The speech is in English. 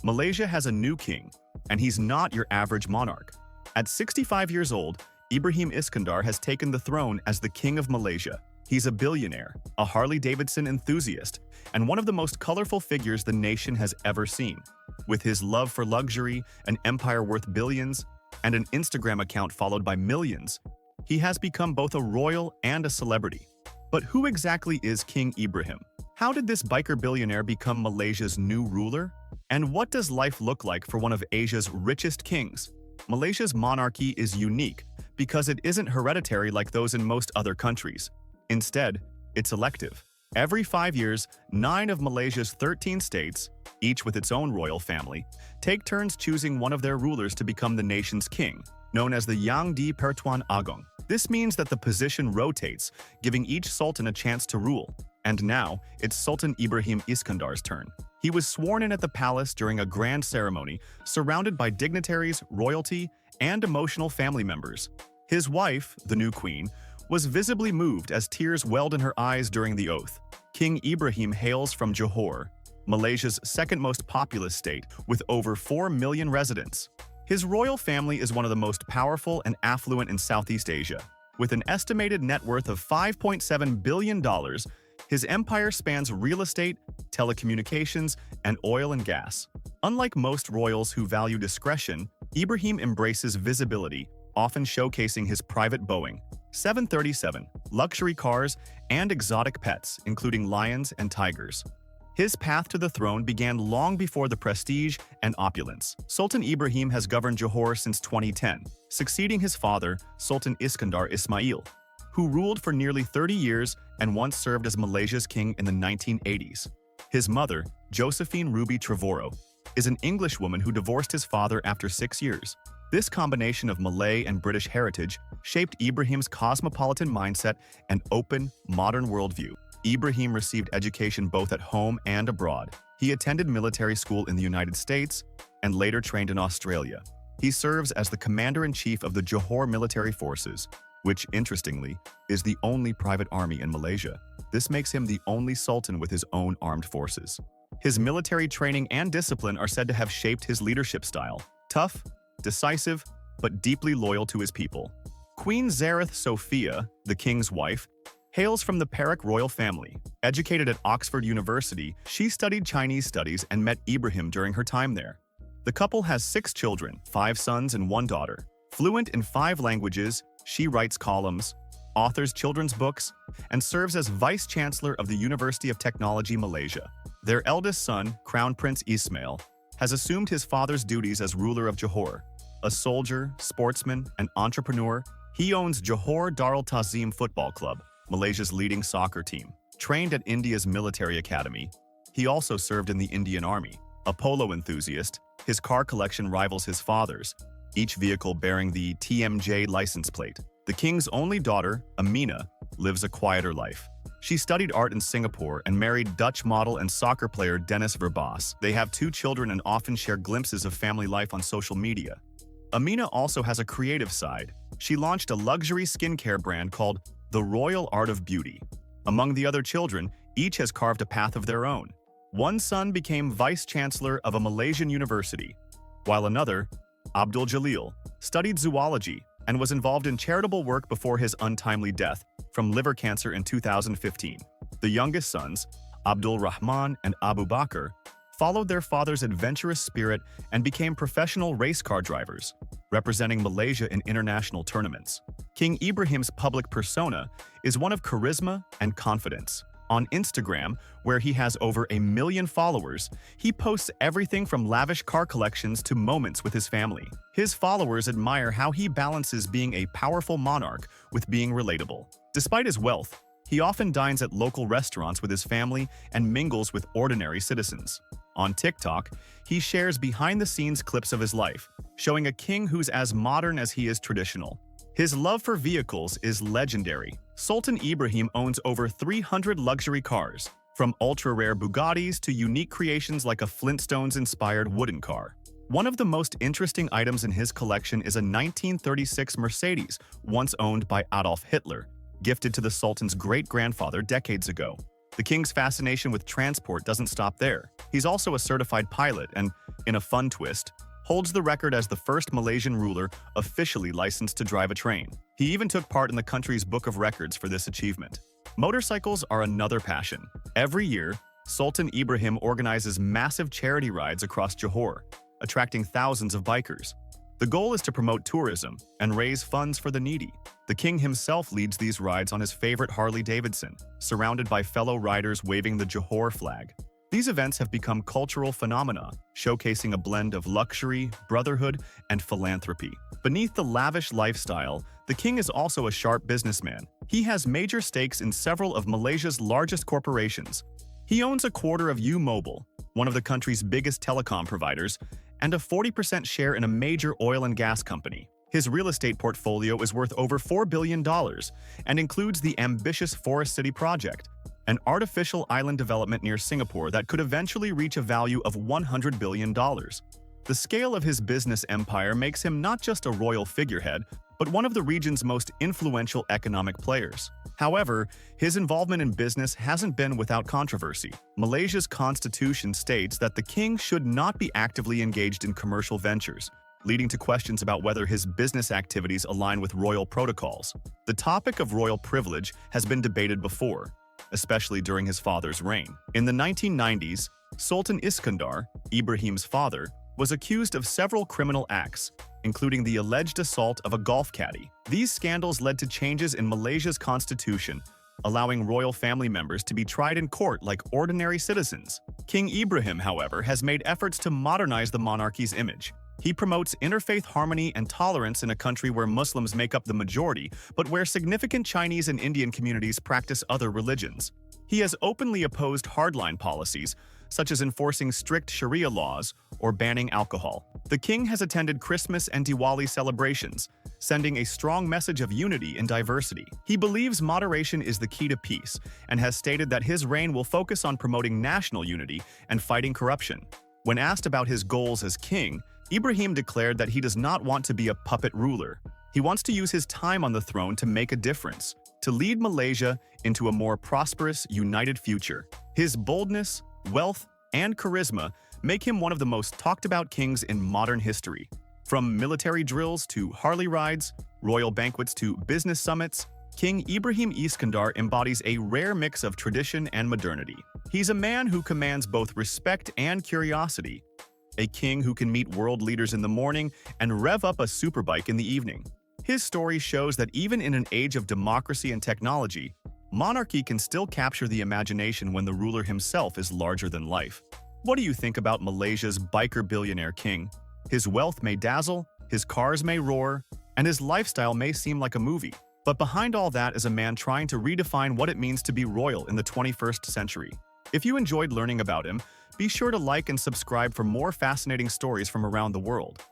Malaysia has a new king, and he's not your average monarch. At 65 years old, Ibrahim Iskandar has taken the throne as the King of Malaysia. He's a billionaire, a Harley-Davidson enthusiast, and one of the most colorful figures the nation has ever seen. With his love for luxury, an empire worth billions, and an Instagram account followed by millions, he has become both a royal and a celebrity. But who exactly is King Ibrahim? How did this biker billionaire become Malaysia's new ruler? And what does life look like for one of Asia's richest kings? Malaysia's monarchy is unique because it isn't hereditary like those in most other countries. Instead, it's elective. Every 5 years, 9 of Malaysia's 13 states, each with its own royal family, take turns choosing one of their rulers to become the nation's king, known as the Yang di Pertuan Agong. This means that the position rotates, giving each sultan a chance to rule. And now, it's Sultan Ibrahim Iskandar's turn. He was sworn in at the palace during a grand ceremony, surrounded by dignitaries, royalty, and emotional family members. His wife, the new queen, was visibly moved as tears welled in her eyes during the oath. King Ibrahim hails from Johor, Malaysia's second most populous state, with over 4 million residents. His royal family is one of the most powerful and affluent in Southeast Asia. With an estimated net worth of $5.7 billion, his empire spans real estate, telecommunications, and oil and gas. Unlike most royals who value discretion, Ibrahim embraces visibility, often showcasing his private Boeing 737, luxury cars, and exotic pets, including lions and tigers. His path to the throne began long before the prestige and opulence. Sultan Ibrahim has governed Johor since 2010, succeeding his father, Sultan Iskandar Ismail, who ruled for nearly 30 years and once served as Malaysia's king in the 1980s. His mother, Josephine Ruby Trevorrow, is an English woman who divorced his father after 6 years. This combination of Malay and British heritage shaped Ibrahim's cosmopolitan mindset and open, modern worldview. Ibrahim received education both at home and abroad. He attended military school in the United States and later trained in Australia. He serves as the Commander-in-Chief of the Johor Military Forces, which, interestingly, is the only private army in Malaysia. This makes him the only sultan with his own armed forces. His military training and discipline are said to have shaped his leadership style: tough, decisive, but deeply loyal to his people. Queen Zareth Sophia, the king's wife, hails from the Perak royal family. Educated at Oxford University, she studied Chinese studies and met Ibrahim during her time there. The couple has 6 children, 5 sons and 1 daughter. Fluent in 5 languages, she writes columns, authors children's books, and serves as Vice-Chancellor of the University of Technology, Malaysia. Their eldest son, Crown Prince Ismail, has assumed his father's duties as ruler of Johor. A soldier, sportsman, and entrepreneur, he owns Johor Darul Tazim Football Club, Malaysia's leading soccer team. Trained at India's military academy, he also served in the Indian Army. A polo enthusiast, his car collection rivals his father's, each vehicle bearing the TMJ license plate. The king's only daughter, Amina, lives a quieter life. She studied art in Singapore and married Dutch model and soccer player Dennis Verbas. They have 2 children and often share glimpses of family life on social media. Amina also has a creative side. She launched a luxury skincare brand called The Royal Art of Beauty. Among the other children, each has carved a path of their own. One son became vice-chancellor of a Malaysian university, while another, Abdul Jalil, studied zoology and was involved in charitable work before his untimely death from liver cancer in 2015. The youngest sons, Abdul Rahman and Abu Bakr, followed their father's adventurous spirit and became professional race car drivers, representing Malaysia in international tournaments. King Ibrahim's public persona is one of charisma and confidence. On Instagram, where he has over 1 million followers, he posts everything from lavish car collections to moments with his family. His followers admire how he balances being a powerful monarch with being relatable. Despite his wealth, he often dines at local restaurants with his family and mingles with ordinary citizens. On TikTok, he shares behind-the-scenes clips of his life, showing a king who's as modern as he is traditional. His love for vehicles is legendary. Sultan Ibrahim owns over 300 luxury cars, from ultra-rare Bugattis to unique creations like a Flintstones-inspired wooden car. One of the most interesting items in his collection is a 1936 Mercedes, once owned by Adolf Hitler, gifted to the Sultan's great-grandfather decades ago. The king's fascination with transport doesn't stop there. He's also a certified pilot and, in a fun twist, holds the record as the first Malaysian ruler officially licensed to drive a train. He even took part in the country's book of records for this achievement. Motorcycles are another passion. Every year, Sultan Ibrahim organizes massive charity rides across Johor, attracting thousands of bikers. The goal is to promote tourism and raise funds for the needy. The king himself leads these rides on his favorite Harley-Davidson, surrounded by fellow riders waving the Johor flag. These events have become cultural phenomena, showcasing a blend of luxury, brotherhood, and philanthropy. Beneath the lavish lifestyle, the king is also a sharp businessman. He has major stakes in several of Malaysia's largest corporations. He owns a quarter of U-Mobile, one of the country's biggest telecom providers, and a 40% share in a major oil and gas company. His real estate portfolio is worth over $4 billion and includes the ambitious Forest City project, an artificial island development near Singapore that could eventually reach a value of $100 billion. The scale of his business empire makes him not just a royal figurehead, but one of the region's most influential economic players. However, his involvement in business hasn't been without controversy. Malaysia's constitution states that the king should not be actively engaged in commercial ventures, leading to questions about whether his business activities align with royal protocols. The topic of royal privilege has been debated before, especially during his father's reign. In the 1990s, Sultan Iskandar, Ibrahim's father, was accused of several criminal acts, including the alleged assault of a golf caddy. These scandals led to changes in Malaysia's constitution, allowing royal family members to be tried in court like ordinary citizens. King Ibrahim, however, has made efforts to modernize the monarchy's image. He promotes interfaith harmony and tolerance in a country where Muslims make up the majority, but where significant Chinese and Indian communities practice other religions. He has openly opposed hardline policies, such as enforcing strict Sharia laws or banning alcohol. The king has attended Christmas and Diwali celebrations, sending a strong message of unity and diversity. He believes moderation is the key to peace and has stated that his reign will focus on promoting national unity and fighting corruption. When asked about his goals as king, Ibrahim declared that he does not want to be a puppet ruler. He wants to use his time on the throne to make a difference, to lead Malaysia into a more prosperous, united future. His boldness, wealth, and charisma make him one of the most talked-about kings in modern history. From military drills to Harley rides, royal banquets to business summits, King Ibrahim Iskandar embodies a rare mix of tradition and modernity. He's a man who commands both respect and curiosity, a king who can meet world leaders in the morning and rev up a superbike in the evening. His story shows that even in an age of democracy and technology, monarchy can still capture the imagination when the ruler himself is larger than life. What do you think about Malaysia's biker billionaire king? His wealth may dazzle, his cars may roar, and his lifestyle may seem like a movie. But behind all that is a man trying to redefine what it means to be royal in the 21st century. If you enjoyed learning about him, be sure to like and subscribe for more fascinating stories from around the world.